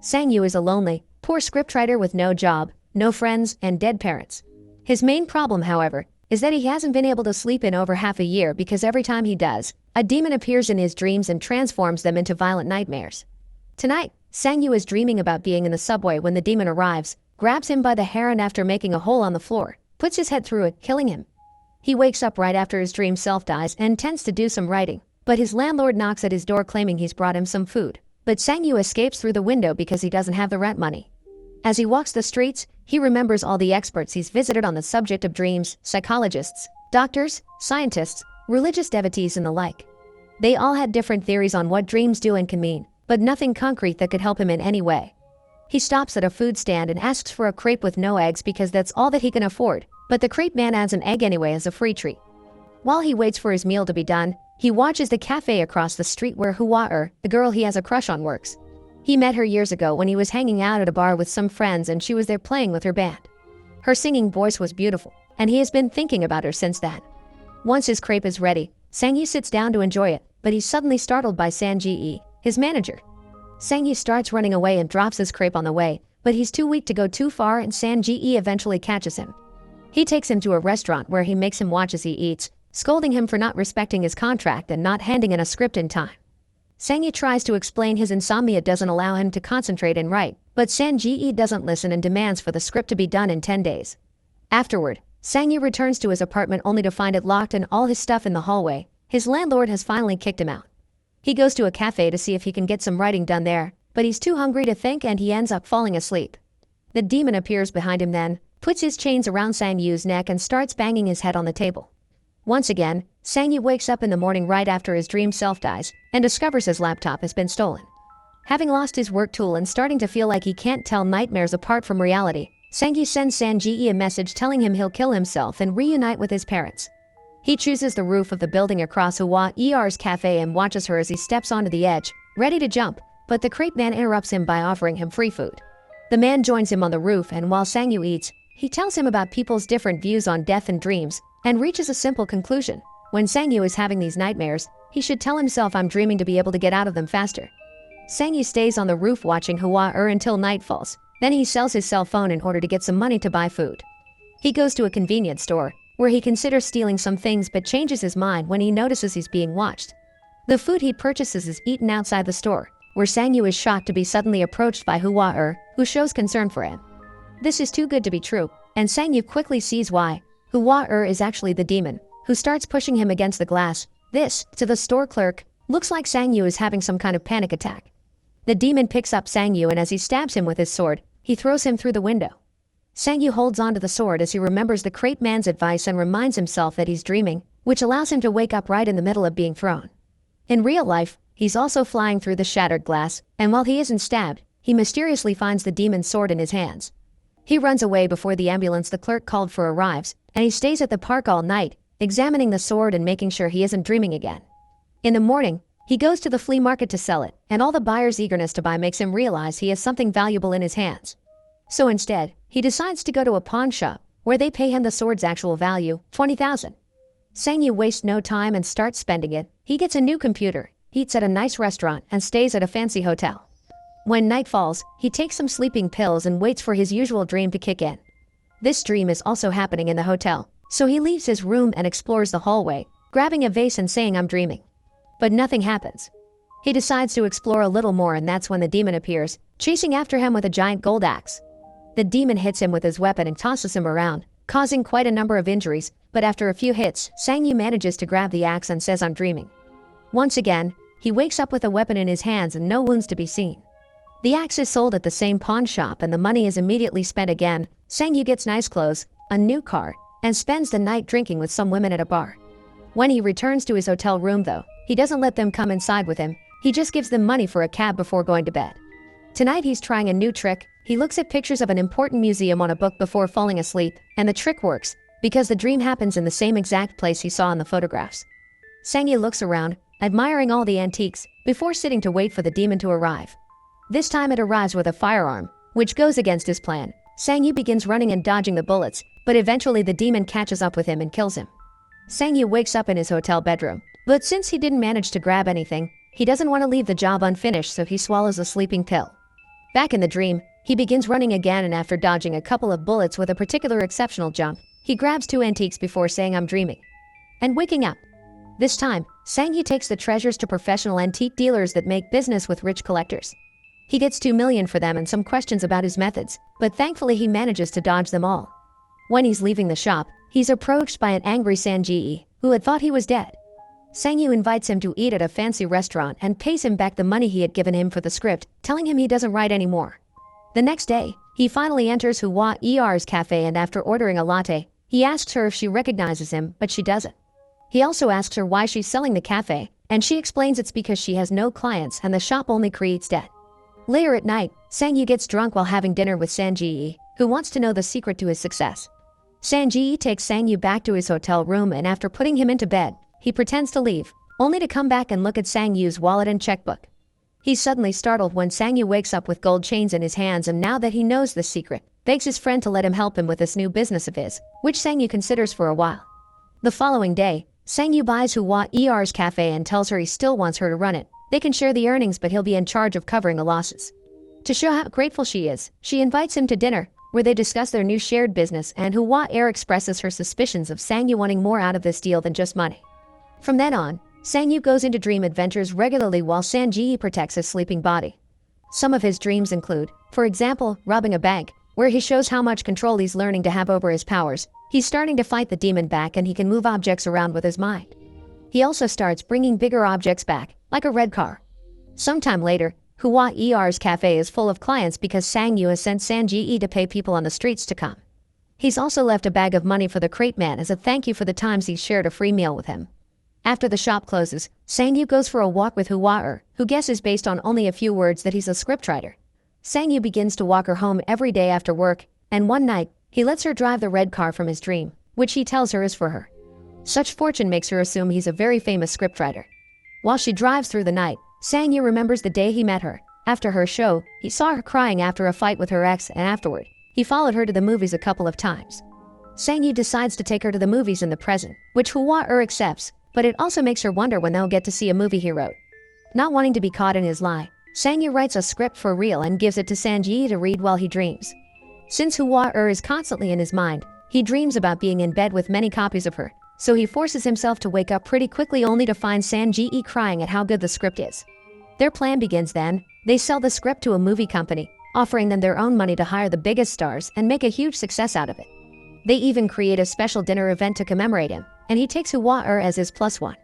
Sang-yu is a lonely, poor scriptwriter with no job, no friends, and dead parents. His main problem, however, is that he hasn't been able to sleep in over half a year because every time he does, a demon appears in his dreams and transforms them into violent nightmares. Tonight, Sang-yu is dreaming about being in the subway when the demon arrives, grabs him by the hair and after making a hole on the floor, puts his head through it, killing him. He wakes up right after his dream self dies and intends to do some writing, but his landlord knocks at his door claiming he's brought him some food. But Sang-yu escapes through the window because he doesn't have the rent money. As he walks the streets, he remembers all the experts he's visited on the subject of dreams, psychologists, doctors, scientists, religious devotees and the like. They all had different theories on what dreams do and can mean, but nothing concrete that could help him in any way. He stops at a food stand and asks for a crepe with no eggs because that's all that he can afford, but the crepe man adds an egg anyway as a free treat. While he waits for his meal to be done, he watches the cafe across the street where Hua-er, the girl he has a crush on, works. He met her years ago when he was hanging out at a bar with some friends and she was there playing with her band. Her singing voice was beautiful, and he has been thinking about her since then. Once his crepe is ready, Sang-yu sits down to enjoy it, but he's suddenly startled by Sang-ji, his manager. Sang-yu starts running away and drops his crepe on the way, but he's too weak to go too far and Sang-ji eventually catches him. He takes him to a restaurant where he makes him watch as he eats, scolding him for not respecting his contract and not handing in a script in time. Sang-yu tries to explain his insomnia doesn't allow him to concentrate and write, but Sang-ji doesn't listen and demands for the script to be done in 10 days. Afterward, Sang-yu returns to his apartment only to find it locked and all his stuff in the hallway. His landlord has finally kicked him out. He goes to a cafe to see if he can get some writing done there, but he's too hungry to think and he ends up falling asleep. The demon appears behind him then, puts his chains around Sang-yu's neck and starts banging his head on the table. Once again, Sang-yu wakes up in the morning right after his dream self dies and discovers his laptop has been stolen. Having lost his work tool and starting to feel like he can't tell nightmares apart from reality, Sang-yu sends Sang-ji a message telling him he'll kill himself and reunite with his parents. He chooses the roof of the building across Hua-er's cafe and watches her as he steps onto the edge, ready to jump, but the crepe man interrupts him by offering him free food. The man joins him on the roof and while Sang-yu eats, he tells him about people's different views on death and dreams, and reaches a simple conclusion. When Sang-yu is having these nightmares, he should tell himself I'm dreaming to be able to get out of them faster. Sang-yu stays on the roof watching Hua-er until night falls, then he sells his cell phone in order to get some money to buy food. He goes to a convenience store, where he considers stealing some things but changes his mind when he notices he's being watched. The food he purchases is eaten outside the store, where Sang-yu is shocked to be suddenly approached by Hua-er, who shows concern for him. This is too good to be true, and Sang-yu quickly sees why. Hua-er is actually the demon, who starts pushing him against the glass. This, to the store clerk, looks like Sang-yu is having some kind of panic attack. The demon picks up Sang-yu and as he stabs him with his sword, he throws him through the window. Sang-yu holds onto the sword as he remembers the crepe man's advice and reminds himself that he's dreaming, which allows him to wake up right in the middle of being thrown. In real life, he's also flying through the shattered glass, and while he isn't stabbed, he mysteriously finds the demon's sword in his hands. He runs away before the ambulance the clerk called for arrives, and he stays at the park all night, examining the sword and making sure he isn't dreaming again. In the morning, he goes to the flea market to sell it, and all the buyer's eagerness to buy makes him realize he has something valuable in his hands. So instead, he decides to go to a pawn shop, where they pay him the sword's actual value, 20,000. Sang-yu wastes no time and starts spending it. He gets a new computer, eats at a nice restaurant, and stays at a fancy hotel. When night falls, he takes some sleeping pills and waits for his usual dream to kick in. This dream is also happening in the hotel, so he leaves his room and explores the hallway, grabbing a vase and saying I'm dreaming. But nothing happens. He decides to explore a little more and that's when the demon appears, chasing after him with a giant gold axe. The demon hits him with his weapon and tosses him around, causing quite a number of injuries, but after a few hits, Sang-yu manages to grab the axe and says I'm dreaming. Once again, he wakes up with a weapon in his hands and no wounds to be seen. The axe is sold at the same pawn shop and the money is immediately spent again. Sang-yu gets nice clothes, a new car, and spends the night drinking with some women at a bar. When he returns to his hotel room though, he doesn't let them come inside with him, he just gives them money for a cab before going to bed. Tonight he's trying a new trick. He looks at pictures of an important museum on a book before falling asleep, and the trick works, because the dream happens in the same exact place he saw in the photographs. Sang-yu looks around, admiring all the antiques, before sitting to wait for the demon to arrive. This time it arrives with a firearm, which goes against his plan. Sang-yu begins running and dodging the bullets, but eventually the demon catches up with him and kills him. Sang-yu wakes up in his hotel bedroom, but since he didn't manage to grab anything, he doesn't want to leave the job unfinished so he swallows a sleeping pill. Back in the dream, he begins running again, and after dodging a couple of bullets with a particular exceptional jump, he grabs two antiques before saying "I'm dreaming" and waking up. This time, Sang-hee takes the treasures to professional antique dealers that make business with rich collectors. He gets 2 million for them and some questions about his methods, but thankfully he manages to dodge them all. When he's leaving the shop, he's approached by an angry Sang-hee, who had thought he was dead. Sang-hee invites him to eat at a fancy restaurant and pays him back the money he had given him for the script, telling him he doesn't write anymore. The next day, he finally enters Hwa Er's cafe, and after ordering a latte, he asks her if she recognizes him, but she doesn't. He also asks her why she's selling the cafe, and she explains it's because she has no clients and the shop only creates debt. Later at night, Sang-hee gets drunk while having dinner with Sang-hee, who wants to know the secret to his success. Sang-hee takes Sang-hee back to his hotel room, and after putting him into bed, he pretends to leave, only to come back and look at Sang-hee's wallet and checkbook. He's suddenly startled when Sang-hee wakes up with gold chains in his hands, and now that he knows the secret, begs his friend to let him help him with this new business of his, which Sang-hee considers for a while. The following day, Sang-hee buys Hwa Er's cafe and tells her he still wants her to run it. They can share the earnings, but he'll be in charge of covering the losses. To show how grateful she is, she invites him to dinner, where they discuss their new shared business, and Hwa expresses her suspicions of Sang-hee wanting more out of this deal than just money. From then on, Sang-hee goes into dream adventures regularly while Sang-hee protects his sleeping body. Some of his dreams include, for example, robbing a bank, where he shows how much control he's learning to have over his powers. He's starting to fight the demon back, and he can move objects around with his mind. He also starts bringing bigger objects back, like a red car. Sometime later, Hwa Er's cafe is full of clients because Sang-hee has sent Sang-hee to pay people on the streets to come. He's also left a bag of money for the crate man as a thank you for the times he's shared a free meal with him. After the shop closes, Sang-hee goes for a walk with Hwa, who guesses based on only a few words that he's a scriptwriter. Sang-hee begins to walk her home every day after work, and one night, he lets her drive the red car from his dream, which he tells her is for her. Such fortune makes her assume he's a very famous scriptwriter. While she drives through the night, Sang-hee remembers the day he met her. After her show, he saw her crying after a fight with her ex, and afterward, he followed her to the movies a couple of times. Sang-hee decides to take her to the movies in the present, which Hwa accepts, but it also makes her wonder when they'll get to see a movie he wrote. Not wanting to be caught in his lie, Sang-hee writes a script for real and gives it to Sang-hee to read while he dreams. Since Hwa is constantly in his mind, he dreams about being in bed with many copies of her, so he forces himself to wake up pretty quickly only to find Sang-hee crying at how good the script is. Their plan begins then. They sell the script to a movie company, offering them their own money to hire the biggest stars and make a huge success out of it. They even create a special dinner event to commemorate him, and he takes Hwa as his +1.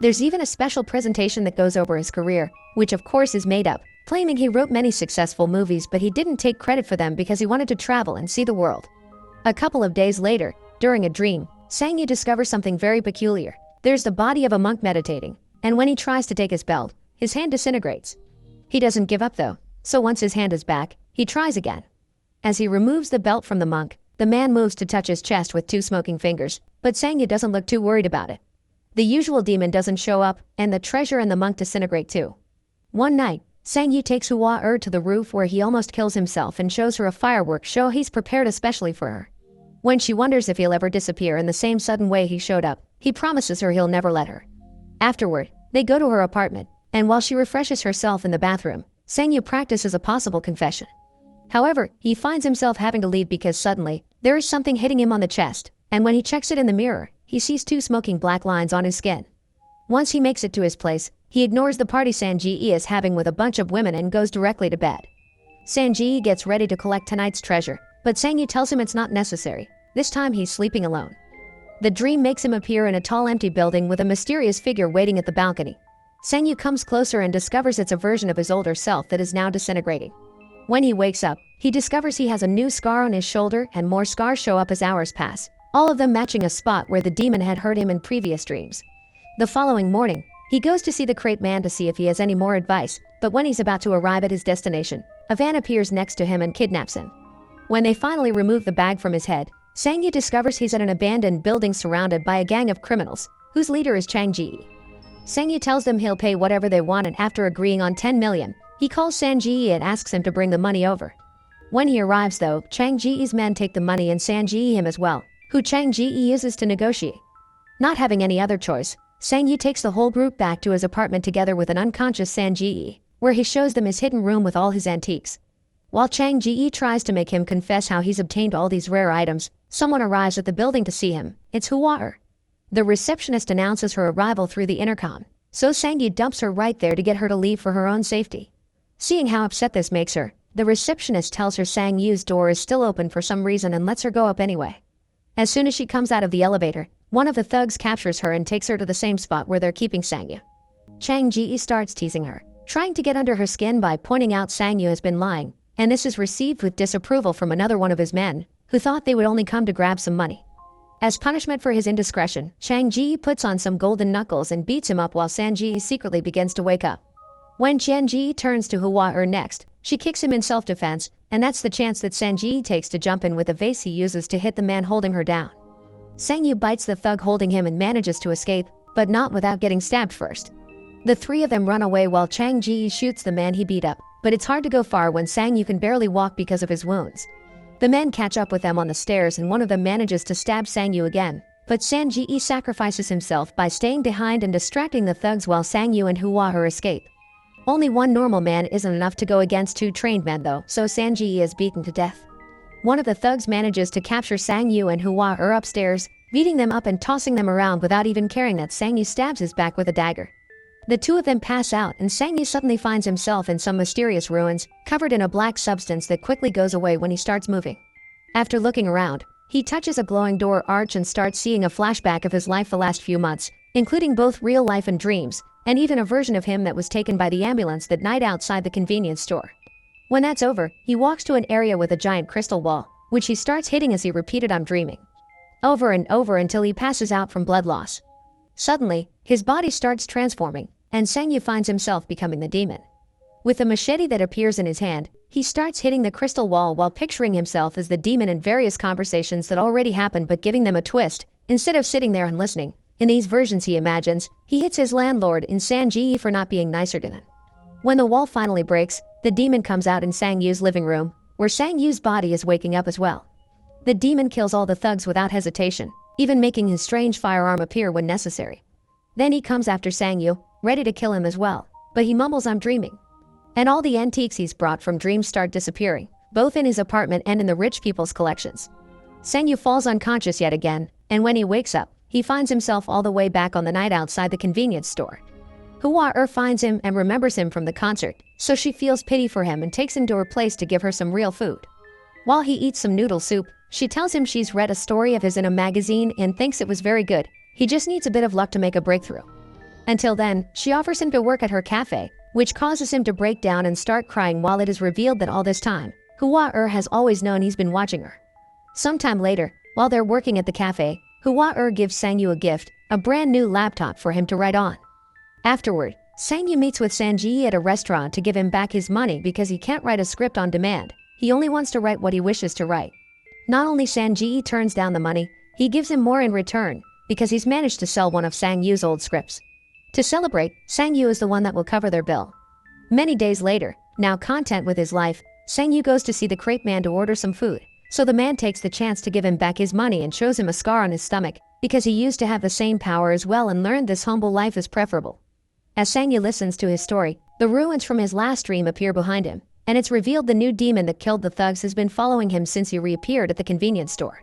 There's even a special presentation that goes over his career, which of course is made up, claiming he wrote many successful movies, but he didn't take credit for them because he wanted to travel and see the world. A couple of days later, during a dream, Sang-hee discovers something very peculiar. There's the body of a monk meditating, and when he tries to take his belt, his hand disintegrates. He doesn't give up though, so once his hand is back, he tries again. As he removes the belt from the monk, the man moves to touch his chest with 2 smoking fingers, but Sang-hee doesn't look too worried about it. The usual demon doesn't show up, and the treasure and the monk disintegrate too. One night, Sang-hee takes Hwa to the roof where he almost kills himself and shows her a fireworks show he's prepared especially for her. When she wonders if he'll ever disappear in the same sudden way he showed up, he promises her he'll never let her. Afterward, they go to her apartment, and while she refreshes herself in the bathroom, Sang-hee practices a possible confession. However, he finds himself having to leave because suddenly, there is something hitting him on the chest, and when he checks it in the mirror, he sees 2 smoking black lines on his skin. Once he makes it to his place, he ignores the party Sang-hee is having with a bunch of women and goes directly to bed. Sang-hee gets ready to collect tonight's treasure, but Sang-hee tells him it's not necessary. This time he's sleeping alone. The dream makes him appear in a tall empty building with a mysterious figure waiting at the balcony. Sang-hee comes closer and discovers it's a version of his older self that is now disintegrating. When he wakes up, he discovers he has a new scar on his shoulder, and more scars show up as hours pass, all of them matching a spot where the demon had hurt him in previous dreams. The following morning, he goes to see the crate man to see if he has any more advice, but when he's about to arrive at his destination, a van appears next to him and kidnaps him. When they finally remove the bag from his head, Sang-hee discovers he's at an abandoned building surrounded by a gang of criminals, whose leader is Chang-hee. Sang-hee tells them he'll pay whatever they want, and after agreeing on 10 million, he calls Sang-hee and asks him to bring the money over. When he arrives though, Chang-hee's men take the money and Sang-hee him as well, who Chang-hee uses to negotiate. Not having any other choice, Sang-hee takes the whole group back to his apartment together with an unconscious Sang-hee, where he shows them his hidden room with all his antiques. While Chang Ji tries to make him confess how he's obtained all these rare items, someone arrives at the building to see him. It's Hua-er. The receptionist announces her arrival through the intercom, so Sang-Yi dumps her right there to get her to leave for her own safety. Seeing how upset this makes her, the receptionist tells her Sang-Yu's door is still open for some reason and lets her go up anyway. As soon as she comes out of the elevator, one of the thugs captures her and takes her to the same spot where they're keeping Sang-Yu. Chang Ji starts teasing her, trying to get under her skin by pointing out Sang-Yu has been lying, and this is received with disapproval from another one of his men, who thought they would only come to grab some money. As punishment for his indiscretion, Chang Ji puts on some golden knuckles and beats him up while Sang-Ji secretly begins to wake up. When Chang Ji turns to Hua-er next, she kicks him in self-defense, and that's the chance that Sang-Ji takes to jump in with a vase he uses to hit the man holding her down. Sang-Yu bites the thug holding him and manages to escape, but not without getting stabbed first. The three of them run away while Chang Ji shoots the man he beat up, but it's hard to go far when Sang-Yu can barely walk because of his wounds. The men catch up with them on the stairs and one of them manages to stab Sang-Yu again, but Sang-Ji sacrifices himself by staying behind and distracting the thugs while Sang-Yu and Hua-er escape. Only one normal man isn't enough to go against two trained men though, so Sang-Ji is beaten to death. One of the thugs manages to capture Sang-Yu and Hua-er upstairs, beating them up and tossing them around without even caring that Sang-Yu stabs his back with a dagger. The two of them pass out and Sang-Yu suddenly finds himself in some mysterious ruins, covered in a black substance that quickly goes away when he starts moving. After looking around, he touches a glowing door arch and starts seeing a flashback of his life the last few months, including both real life and dreams, and even a version of him that was taken by the ambulance that night outside the convenience store. When that's over, he walks to an area with a giant crystal wall, which he starts hitting as he repeated "I'm dreaming" over and over until he passes out from blood loss. Suddenly, his body starts transforming, and Sang-Yu finds himself becoming the demon. With a machete that appears in his hand, he starts hitting the crystal wall while picturing himself as the demon in various conversations that already happened but giving them a twist, instead of sitting there and listening. In these versions he imagines, he hits his landlord in Sang-Ji for not being nicer to him. When the wall finally breaks, the demon comes out in Sang-Yu's living room, where Sang-Yu's body is waking up as well. The demon kills all the thugs without hesitation, even making his strange firearm appear when necessary. Then he comes after Sang-Yu, ready to kill him as well, but he mumbles "I'm dreaming." And all the antiques he's brought from dreams start disappearing, both in his apartment and in the rich people's collections. Sang-Yu falls unconscious yet again, and when he wakes up, he finds himself all the way back on the night outside the convenience store. Hua-er finds him and remembers him from the concert, so she feels pity for him and takes him to her place to give her some real food. While he eats some noodle soup, she tells him she's read a story of his in a magazine and thinks it was very good. He just needs a bit of luck to make a breakthrough. Until then, she offers him to work at her cafe, which causes him to break down and start crying while it is revealed that all this time, Hua-er has always known he's been watching her. Sometime later, while they're working at the cafe, Hua-er gives Sang-Yu a gift, a brand new laptop for him to write on. Afterward, Sang-Yu meets with Sang-Ji at a restaurant to give him back his money because he can't write a script on demand. He only wants to write what he wishes to write. Not only Sang-Ji turns down the money, he gives him more in return, because he's managed to sell one of Sang-Yu's old scripts. To celebrate, Sang-Yu is the one that will cover their bill. Many days later, now content with his life, Sang-Yu goes to see the crepe man to order some food, so the man takes the chance to give him back his money and shows him a scar on his stomach, because he used to have the same power as well and learned this humble life is preferable. As Sang-Yu listens to his story, the ruins from his last dream appear behind him, and it's revealed the new demon that killed the thugs has been following him since he reappeared at the convenience store.